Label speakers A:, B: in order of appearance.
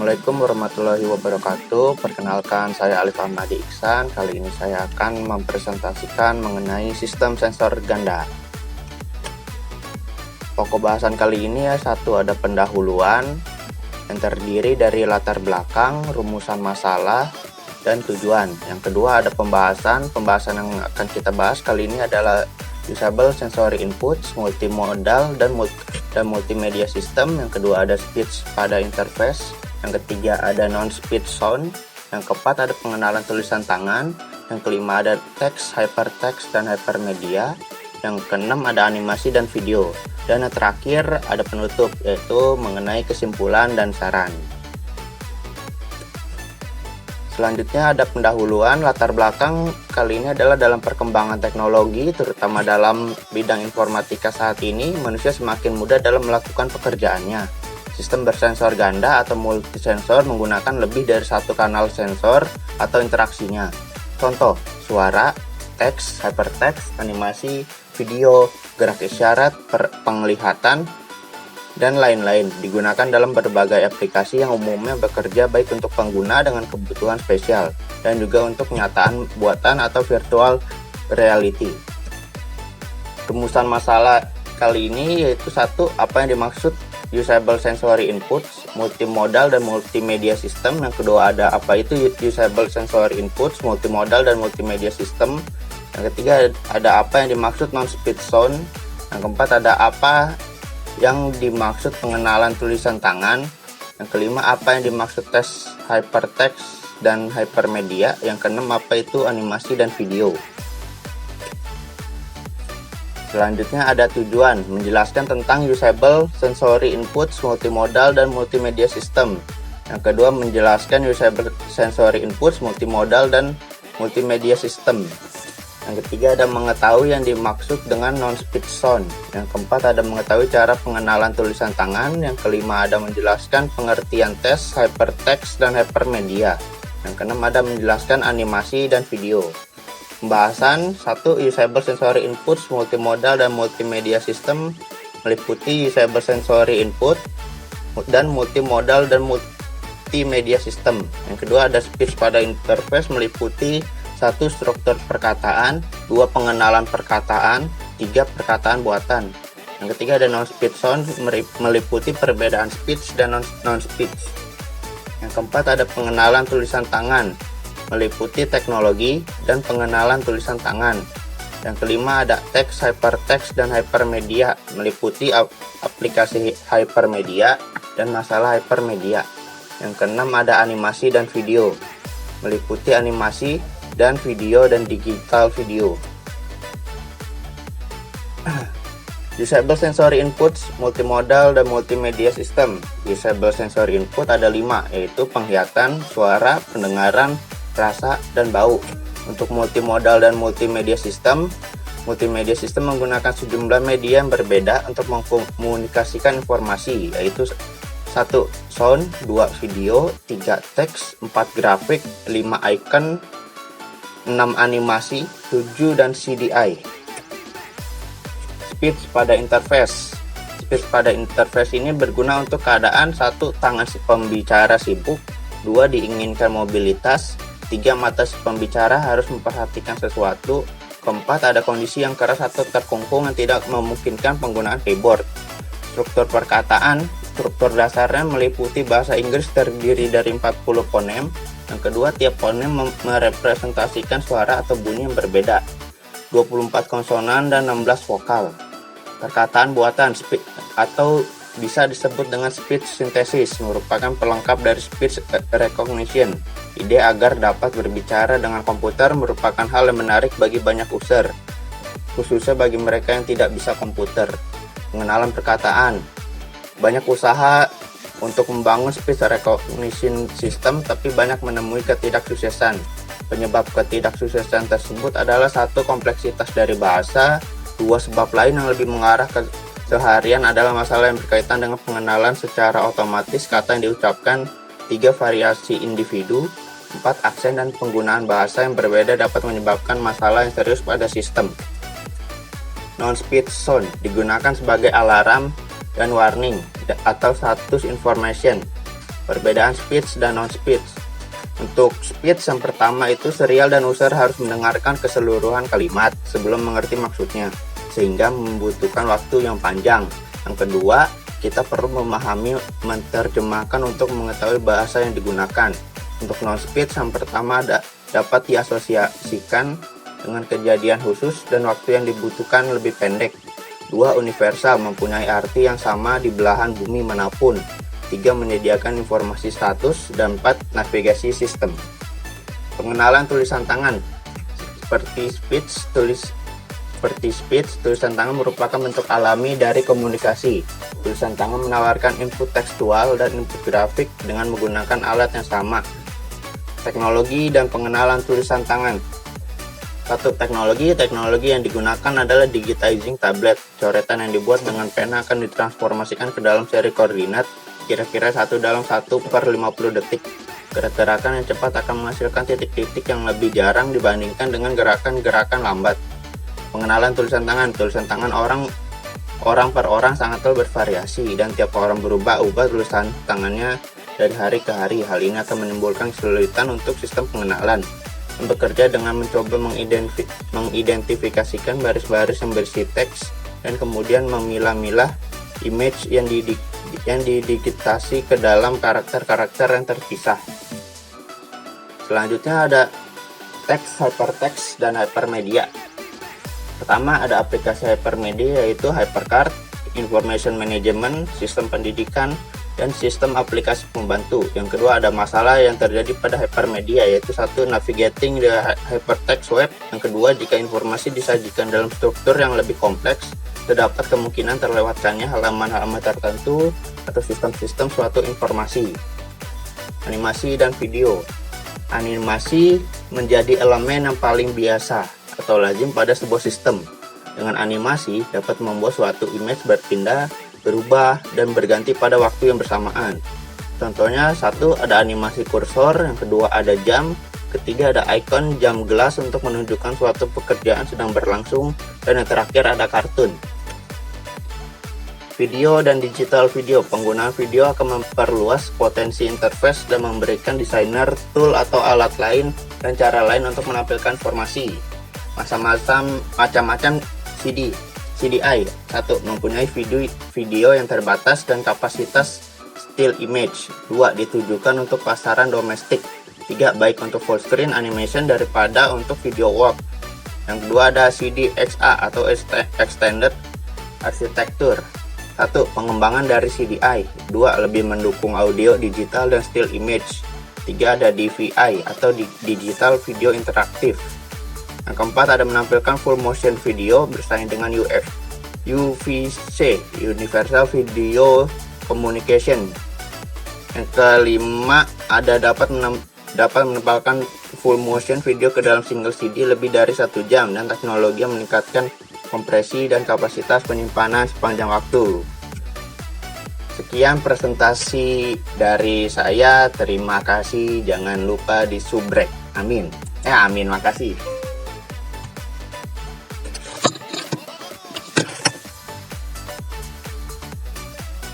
A: Assalamualaikum warahmatullahi wabarakatuh. Perkenalkan, saya Alif Ahmadi Iksan. Kali ini saya akan mempresentasikan mengenai sistem sensor ganda. Pokok bahasan kali ini satu ada pendahuluan yang terdiri dari latar belakang, rumusan masalah, dan tujuan. Yang kedua ada pembahasan yang akan kita bahas kali ini adalah usable sensory inputs, multimodal dan multimedia system. Yang kedua ada speech pada interface. Yang ketiga ada non-speech sound. Yang keempat ada pengenalan tulisan tangan. Yang kelima ada teks, hypertext, dan hypermedia. Yang keenam ada animasi dan video. Dan yang terakhir ada penutup, yaitu mengenai kesimpulan dan saran. Selanjutnya ada pendahuluan. Latar belakang kali ini adalah dalam perkembangan teknologi, terutama dalam bidang informatika saat ini, manusia semakin mudah dalam melakukan pekerjaannya. Sistem bersensor ganda atau multisensor menggunakan lebih dari satu kanal sensor atau interaksinya. Contoh, suara, teks, hypertext, animasi, video, gerak isyarat, penglihatan, dan lain-lain, digunakan dalam berbagai aplikasi yang umumnya bekerja baik untuk pengguna dengan kebutuhan spesial dan juga untuk kenyataan buatan atau virtual reality. Rumusan masalah kali ini yaitu satu, apa yang dimaksud usable sensory inputs, multimodal dan multimedia system. Yang kedua ada apa itu usable sensory inputs, multimodal dan multimedia system. Yang ketiga ada apa yang dimaksud non-speech sound. Yang keempat ada apa yang dimaksud pengenalan tulisan tangan. Yang kelima apa yang dimaksud tes hypertext dan hypermedia. Yang keenam apa itu animasi dan video. Selanjutnya ada tujuan, menjelaskan tentang usable sensory inputs, multimodal dan multimedia system. Yang kedua menjelaskan usable sensory inputs, multimodal dan multimedia system. Yang ketiga ada mengetahui yang dimaksud dengan non-speech sound. Yang keempat ada mengetahui cara pengenalan tulisan tangan. Yang kelima ada menjelaskan pengertian tes, hypertext, dan hypermedia. Yang keenam ada menjelaskan animasi dan video. Pembahasan 1. Usable sensory inputs, multimodal dan multimedia system meliputi usable sensory input dan multimodal dan multimedia system. Yang kedua ada speech pada interface meliputi 1. Struktur perkataan, 2. Pengenalan perkataan, 3. Perkataan buatan. Yang ketiga ada non-speech sound meliputi perbedaan speech dan non-speech. Yang keempat ada pengenalan tulisan tangan meliputi teknologi dan pengenalan tulisan tangan. Yang kelima ada teks, hypertext, dan hypermedia meliputi aplikasi hypermedia dan masalah hypermedia. Yang keenam ada animasi dan video meliputi animasi dan video dan digital video. Usable sensory inputs, multimodal dan multimedia system. Usable sensory input ada 5, yaitu penglihatan, suara, pendengaran, rasa, dan bau. Untuk multimodal dan multimedia system menggunakan sejumlah media yang berbeda untuk mengkomunikasikan informasi, yaitu 1. Sound, 2. Video, 3. Teks, 4. Grafik, 5. Icon, 6. Animasi, 7. dan CDI. Speech pada interface. Speech pada interface ini berguna untuk keadaan 1. Tangan si pembicara sibuk, 2. Diinginkan mobilitas, 3. Mata si pembicara harus memperhatikan sesuatu, 4. Ada kondisi yang keras atau terkungkung yang tidak memungkinkan penggunaan keyboard. Struktur perkataan. Struktur dasarnya meliputi bahasa Inggris terdiri dari 40 fonem. Yang kedua, tiap fonem merepresentasikan suara atau bunyi yang berbeda, 24 konsonan dan 16 vokal. Perkataan buatan atau bisa disebut dengan speech synthesis merupakan pelengkap dari speech recognition. Ide agar dapat berbicara dengan komputer merupakan hal yang menarik bagi banyak user, khususnya bagi mereka yang tidak bisa komputer. Pengenalan perkataan. Banyak usaha untuk membangun speech recognition system, tapi banyak menemui ketidaksuksesan. Penyebab ketidaksuksesan tersebut adalah 1. Kompleksitas dari bahasa, 2. Sebab lain yang lebih mengarah ke seharian adalah masalah yang berkaitan dengan pengenalan secara otomatis kata yang diucapkan, 3. Variasi individu, 4. Aksen dan penggunaan bahasa yang berbeda dapat menyebabkan masalah yang serius pada sistem. Non-speech sound digunakan sebagai alarm dan warning atau status information. Perbedaan speech dan non-speech. Untuk speech yang pertama itu serial dan user harus mendengarkan keseluruhan kalimat sebelum mengerti maksudnya, sehingga membutuhkan waktu yang panjang. Yang kedua, kita perlu memahami, menerjemahkan untuk mengetahui bahasa yang digunakan. Untuk non-speech yang pertama dapat diasosiasikan dengan kejadian khusus dan waktu yang dibutuhkan lebih pendek. 2. Universal, mempunyai arti yang sama di belahan bumi manapun. 3. Menyediakan informasi status. Dan 4. Navigasi sistem. Pengenalan tulisan tangan. Seperti speech, tulisan tangan merupakan bentuk alami dari komunikasi. Tulisan tangan menawarkan input tekstual dan input grafik dengan menggunakan alat yang sama. Teknologi dan pengenalan tulisan tangan. 1. Teknologi yang digunakan adalah digitizing tablet. Coretan yang dibuat dengan pena akan ditransformasikan ke dalam seri koordinat kira-kira 1/50 detik. Gerakan yang cepat akan menghasilkan titik-titik yang lebih jarang dibandingkan dengan gerakan-gerakan lambat. Pengenalan tulisan tangan. Tulisan tangan orang per orang sangatlah bervariasi dan tiap orang berubah-ubah tulisan tangannya dari hari ke hari. Hal ini akan menimbulkan kesulitan untuk sistem pengenalan yang bekerja dengan mencoba mengidentifikasikan baris-baris yang berisi teks dan kemudian memilah-milah image yang didigitasi ke dalam karakter-karakter yang terpisah. Selanjutnya ada teks, hypertext, dan hypermedia. Pertama ada aplikasi hypermedia yaitu HyperCard, Information Management, sistem pendidikan, dan sistem aplikasi pembantu. Yang kedua ada masalah yang terjadi pada hypermedia yaitu 1. Navigating the hypertext web. Yang kedua, jika informasi disajikan dalam struktur yang lebih kompleks, terdapat kemungkinan terlewatkannya halaman-halaman tertentu atau sistem-sistem suatu informasi. Animasi dan video. Animasi menjadi elemen yang paling biasa atau lazim pada sebuah sistem. Dengan animasi dapat membuat suatu image berpindah, berubah, dan berganti pada waktu yang bersamaan. Contohnya, 1. Ada animasi kursor, yang kedua ada jam, ketiga ada icon jam gelas untuk menunjukkan suatu pekerjaan sedang berlangsung, dan yang terakhir ada kartun. Video dan digital video. Penggunaan video akan memperluas potensi interface dan memberikan desainer tool atau alat lain dan cara lain untuk menampilkan informasi. Macam-macam CDI. 1. Mempunyai video yang terbatas dan kapasitas still image. 2. Ditujukan untuk pasaran domestik. 3. Baik untuk full screen animation daripada untuk video walk. Yang kedua ada CDXA atau Extended Architecture. 1. Pengembangan dari CDI. 2. Lebih mendukung audio digital dan still image. 3. Ada DVI atau Digital Video Interaktif. Yang keempat ada menampilkan full motion video bersaing dengan UVC, Universal Video Communication. Yang kelima ada dapat menempelkan full motion video ke dalam single CD lebih dari 1 jam dan teknologi yang meningkatkan kompresi dan kapasitas penyimpanan sepanjang waktu. Sekian presentasi dari saya. Terima kasih. Jangan lupa di subrek. Amin. Makasih.